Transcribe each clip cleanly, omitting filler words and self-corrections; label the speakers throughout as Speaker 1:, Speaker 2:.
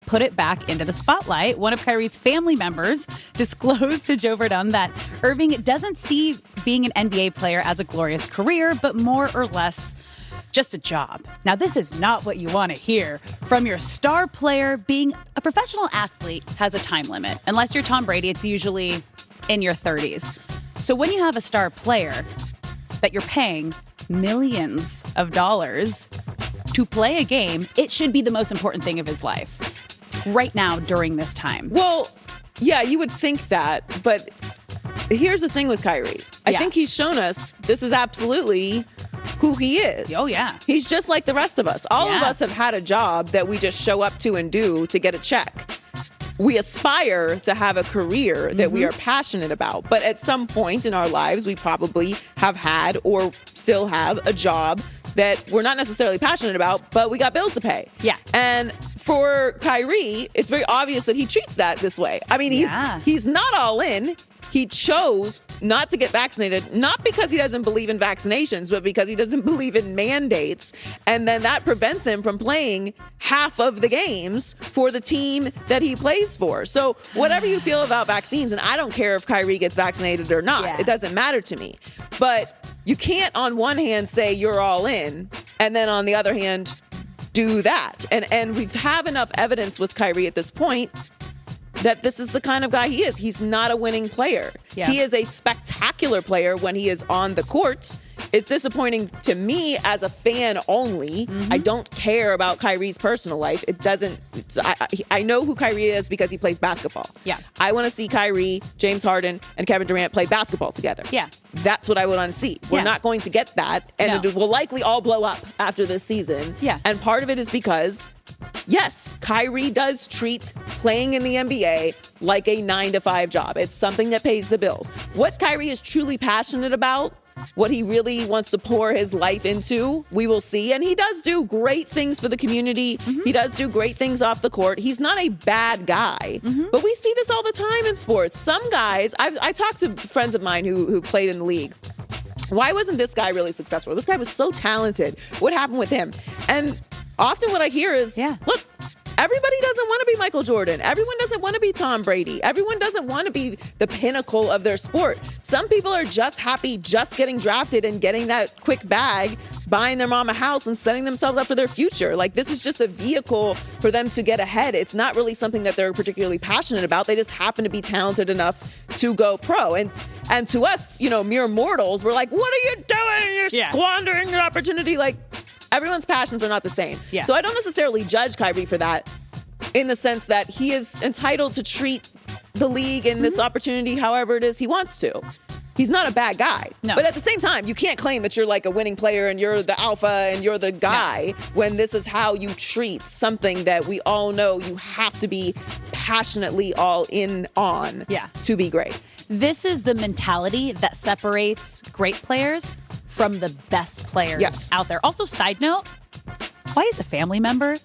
Speaker 1: put it back into the spotlight. One of Kyrie's family members disclosed to Joe Verdun that Irving doesn't see being an NBA player as a glorious career, but more or less just a job. Now, this is not what you want to hear from your star player. Being a professional athlete has a time limit. Unless you're Tom Brady, it's usually in your 30s. So when you have a star player that you're paying millions of dollars to play a game, it should be the most important thing of his life right now during this time.
Speaker 2: Well, yeah, you would think that, but here's the thing with Kyrie. I think he's shown us this is absolutely who he is.
Speaker 1: Oh, yeah.
Speaker 2: He's just like the rest of us. All of us have had a job that we just show up to and do to get a check. We aspire to have a career that we are passionate about. But at some point in our lives, we probably have had or still have a job that we're not necessarily passionate about, but we got bills to pay.
Speaker 1: Yeah.
Speaker 2: And for Kyrie, it's very obvious that he treats that this way. I mean, he's not all in. He chose not to get vaccinated, not because he doesn't believe in vaccinations, but because he doesn't believe in mandates. And then that prevents him from playing half of the games for the team that he plays for. So whatever you feel about vaccines, and I don't care if Kyrie gets vaccinated or not, it doesn't matter to me. But you can't on one hand say you're all in, and then on the other hand, do that. And we have enough evidence with Kyrie at this point that this is the kind of guy he is. He's not a winning player. Yeah. He is a spectacular player when he is on the court. It's disappointing to me as a fan only. I don't care about Kyrie's personal life. It doesn't. I know who Kyrie is because he plays basketball.
Speaker 1: Yeah.
Speaker 2: I want to see Kyrie, James Harden, and Kevin Durant play basketball together.
Speaker 1: Yeah.
Speaker 2: That's what I want to see. We're not going to get that. And it will likely all blow up after this season.
Speaker 1: Yeah.
Speaker 2: And part of it is because, yes, Kyrie does treat playing in the NBA like a 9-to-5 job. It's something that pays the bills. What Kyrie is truly passionate about, what he really wants to pour his life into, we will see. And he does do great things for the community. He does do great things off the court. He's not a bad guy. But we see this all the time in sports. Some guys, I talked to friends of mine who played in the league. Why wasn't this guy really successful? This guy was so talented. What happened with him? And often what I hear is, look, everybody doesn't want to be Michael Jordan. Everyone doesn't want to be Tom Brady. Everyone doesn't want to be the pinnacle of their sport. Some people are just happy just getting drafted and getting that quick bag, buying their mom a house and setting themselves up for their future. Like, this is just a vehicle for them to get ahead. It's not really something that they're particularly passionate about. They just happen to be talented enough to go pro. And to us, you know, mere mortals, we're like, what are you doing? You're squandering your opportunity. Like, everyone's passions are not the same. Yeah. So I don't necessarily judge Kyrie for that, in the sense that he is entitled to treat the league and this opportunity however it is he wants to. He's not a bad guy. No. But at the same time, you can't claim that you're like a winning player and you're the alpha and you're the guy when this is how you treat something that we all know you have to be passionately all in on to be great.
Speaker 1: This is the mentality that separates great players from the best players out there. Also, side note, why is a family member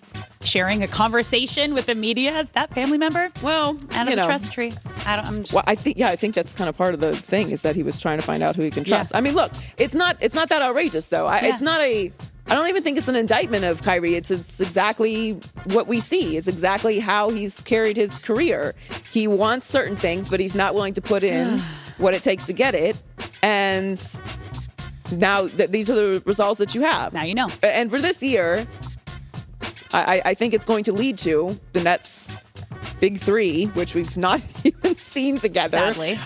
Speaker 1: sharing a conversation with the media, that family member?
Speaker 2: Well,
Speaker 1: out of the trust tree.
Speaker 2: Well, I think that's kind of part of the thing, is that he was trying to find out who he can trust. I mean, look, it's not that outrageous though. It's not I don't even think it's an indictment of Kyrie. It's exactly what we see. It's exactly how he's carried his career. He wants certain things, but he's not willing to put in what it takes to get it. And now these are the results that you have.
Speaker 1: Now you know.
Speaker 2: And for this year, I think it's going to lead to the Nets' big three, which we've not even seen together,
Speaker 1: sadly,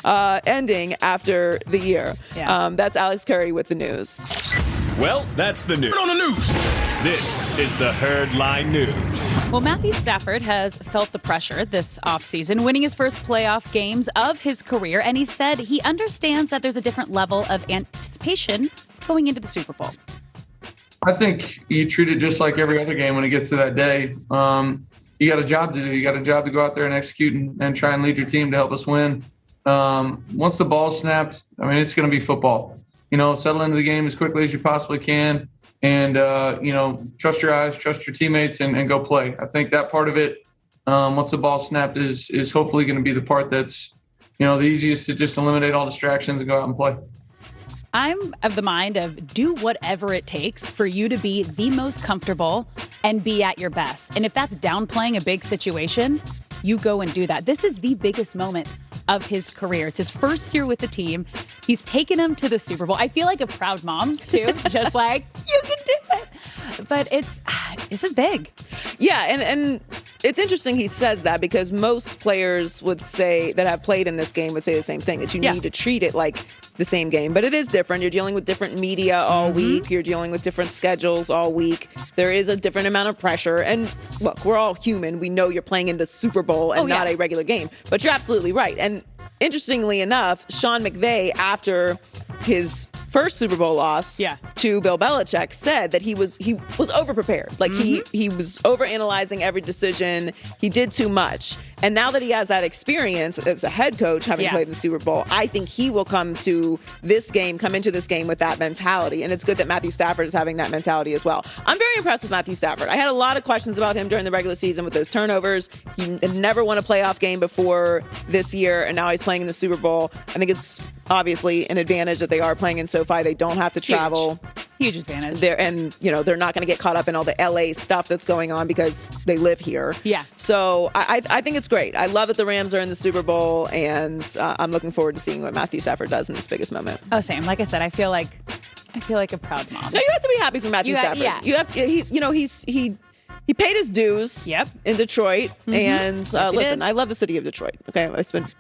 Speaker 2: ending after the year. Yeah. That's Alex Curry with the news.
Speaker 3: Well, that's the news. On the news. This is the Herdline News.
Speaker 1: Well, Matthew Stafford has felt the pressure this offseason, winning his first playoff games of his career, and he said he understands that there's a different level of anticipation going into the Super Bowl.
Speaker 4: I think you treat it just like every other game when it gets to that day. You got a job to do. You got a job to go out there and execute and try and lead your team to help us win. Once the ball's snapped, I mean, it's going to be football. You know, settle into the game as quickly as you possibly can and, you know, trust your eyes, trust your teammates, and go play. I think that part of it, once the ball's snapped, is hopefully going to be the part that's, you know, the easiest to just eliminate all distractions and go out and play.
Speaker 1: I'm of the mind of do whatever it takes for you to be the most comfortable and be at your best. And if that's downplaying a big situation, you go and do that. This is the biggest moment of his career. It's his first year with the team. He's taken him to the Super Bowl. I feel like a proud mom, too. Just like, you can do it. But this is big.
Speaker 2: Yeah, and it's interesting he says that because most players would say that have played in this game would say the same thing, that you need to treat it like the same game. But it is different. You're dealing with different media all week. You're dealing with different schedules all week. There is a different amount of pressure. And look, we're all human. We know you're playing in the Super Bowl and not a regular game. But you're absolutely right. And interestingly enough, Sean McVay, after his first Super Bowl loss to Bill Belichick, said that he was overprepared. Like he was overanalyzing every decision. He did too much. And now that he has that experience as a head coach, having played in the Super Bowl, I think he will come into this game with that mentality. And it's good that Matthew Stafford is having that mentality as well. I'm very impressed with Matthew Stafford. I had a lot of questions about him during the regular season with those turnovers. He never won a playoff game before this year, and now he's playing in the Super Bowl. I think it's obviously an advantage that they are playing in SoFi. They don't have to travel.
Speaker 1: Huge advantage.
Speaker 2: They're not going to get caught up in all the LA stuff that's going on because they live here. Yeah. So I think it's great. I love that the Rams are in the Super Bowl, and I'm looking forward to seeing what Matthew Stafford does in this biggest moment.
Speaker 1: Oh, same. Like I said, I feel like a proud mom.
Speaker 2: No, you have to be happy for Matthew Stafford. Yeah. You have. He paid his dues in Detroit. And listen, I love the city of Detroit. Okay, I spent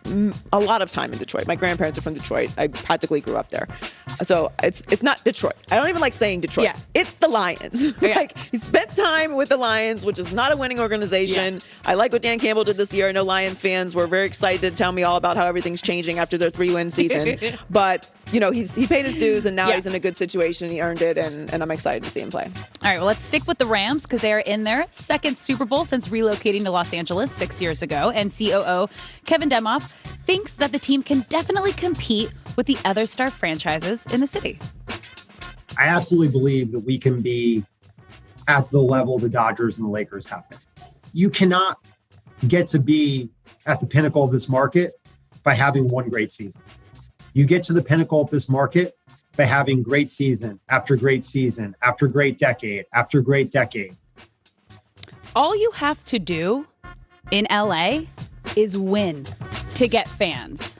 Speaker 2: a lot of time in Detroit. My grandparents are from Detroit. I practically grew up there. So it's not Detroit. I don't even like saying Detroit. Yeah. It's the Lions. Like, he spent time with the Lions, which is not a winning organization. Yeah. I like what Dan Campbell did this year. I know Lions fans were very excited to tell me all about how everything's changing after their 3-win season. But, he paid his dues, and now he's in a good situation. He earned it, and I'm excited to see him play.
Speaker 1: All right, well, let's stick with the Rams because they are in their second Super Bowl since relocating to Los Angeles 6 years ago. And COO Kevin Demoff thinks that the team can definitely compete with the other star franchises in the city.
Speaker 5: I absolutely believe that we can be at the level the Dodgers and the Lakers have been. You cannot get to be at the pinnacle of this market by having one great season. You get to the pinnacle of this market by having great season after great season, after great decade, after great decade.
Speaker 1: All you have to do in LA is win to get fans.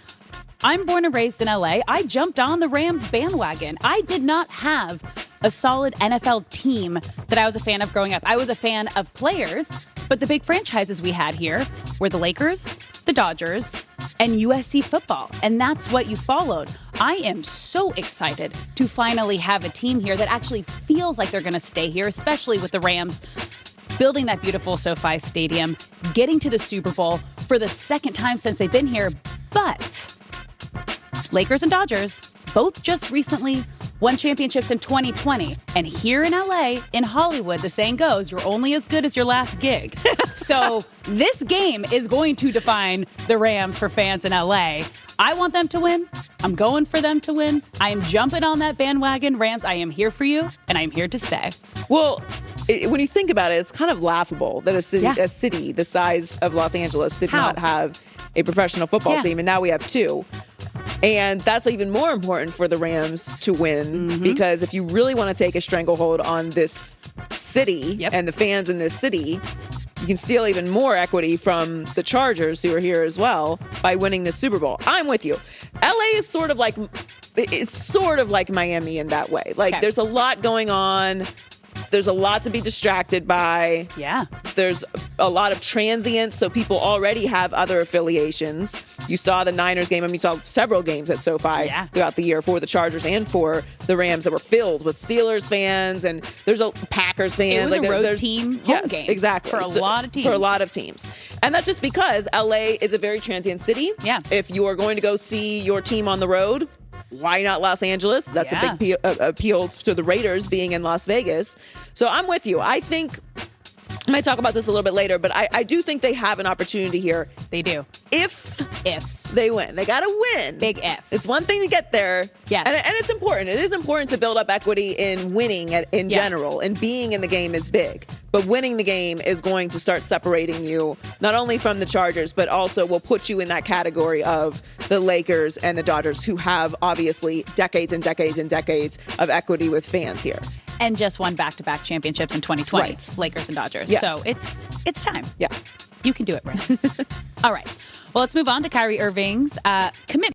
Speaker 1: I'm born and raised in LA. I jumped on the Rams bandwagon. I did not have a solid NFL team that I was a fan of growing up. I was a fan of players, but the big franchises we had here were the Lakers, the Dodgers, and USC football. And that's what you followed. I am so excited to finally have a team here that actually feels like they're going to stay here, especially with the Rams building that beautiful SoFi Stadium, getting to the Super Bowl for the second time since they've been here. But Lakers and Dodgers both just recently won championships in 2020. And here in LA, in Hollywood, the saying goes, you're only as good as your last gig. So this game is going to define the Rams for fans in LA. I want them to win. I'm going for them to win. I am jumping on that bandwagon. Rams, I am here for you, and I'm here to stay.
Speaker 2: Well, when you think about it, it's kind of laughable that a city the size of Los Angeles did not have a professional football team, and now we have two. And that's even more important for the Rams to win, because if you really want to take a stranglehold on this city and the fans in this city, you can steal even more equity from the Chargers, who are here as well, by winning the Super Bowl. I'm with you. LA is sort of like Miami in that way. Like, there's a lot going on. There's a lot to be distracted by. Yeah. There's a lot of transients, so people already have other affiliations. You saw the Niners game. I mean, you saw several games at SoFi throughout the year for the Chargers and for the Rams that were filled with Steelers fans, and there's a Packers fans.
Speaker 1: It was a road team home game.
Speaker 2: Exactly.
Speaker 1: For a lot of teams.
Speaker 2: For a lot of teams. And that's just because LA is a very transient city. Yeah. If you are going to go see your team on the road, why not Los Angeles? That's a big appeal to the Raiders being in Las Vegas. So I'm with you. I think I might talk about this a little bit later, but I do think they have an opportunity here.
Speaker 1: They do.
Speaker 2: If they win. They got to win.
Speaker 1: Big if.
Speaker 2: It's one thing to get there.
Speaker 1: Yes.
Speaker 2: And it's important. It is important to build up equity in winning in general. And being in the game is big. But winning the game is going to start separating you not only from the Chargers, but also will put you in that category of the Lakers and the Dodgers, who have obviously decades and decades and decades of equity with fans here.
Speaker 1: And just won back-to-back championships in 2020,
Speaker 2: Right.
Speaker 1: Lakers and Dodgers.
Speaker 2: Yes.
Speaker 1: So it's time.
Speaker 2: Yeah.
Speaker 1: You can do it, Rams. All right. Well, let's move on to Kyrie Irving's commitment.